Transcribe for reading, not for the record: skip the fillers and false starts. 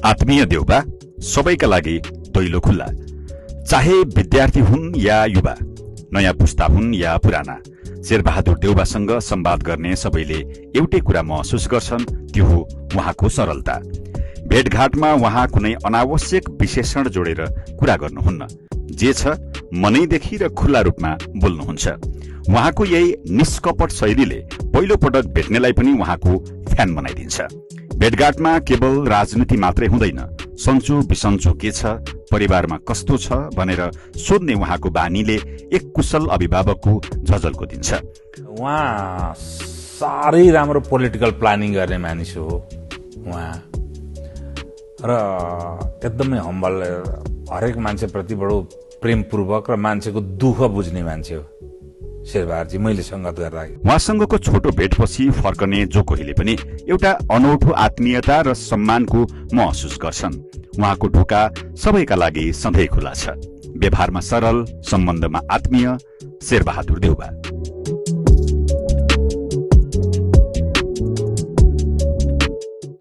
आत्मीय देउबा सबैका लागि दैलो खुल्ला। चाहे विद्यार्थी हुन् या युवा, नयाँ पुस्ता हुन् या पुराना, शेरबहादुर देउबासँग संवाद गर्ने सबैले एउटै कुरा महसुस गर्छन्, त्यो हो उहाँको सरलता। भेटघाटमा उहाँ कुनै अनावश्यक विशेषण जोडेर कुरा गर्नुहुन्न, जे छ मनैदेखि र खुल्ला रूपमा बोल्नुहुन्छ। उहाँको यही निष्कपट शैलीले पहिलो पटक भेट्नेलाई पनि उहाँको फ्यान बनाइदिन्छ। भेटघाटमा केवल राजनीति मात्रै हुँदैन, सन्चो बिसन्चो के छ, परिवारमा कस्तो छ भनेर सोध्ने उहाँको बानीले एक कुशल अभिभावकको झझल्को दिन्छ। उहाँ साह्रै राम्रो पोलिटिकल प्लानिङ गर्ने मानिस हो उहाँ, र एकदमै हम्बल, हरेक मान्छेप्रति बडो प्रेमपूर्वक र मान्छेको दुःख बुझ्ने मान्छे हो शेरबहादुरजी। मैले संगत गर्दा उहाँसँगको छोटो भेटपछि फर्कने जो कोहीले पनि एउटा अनौठो आत्मीयता र सम्मानको महसुस गर्छन्। उहाँको ढोका सबैका लागि सधैँ खुला छ। व्यवहारमा सरल, सम्बन्धमा आत्मीय, शेरबहादुर देउबा।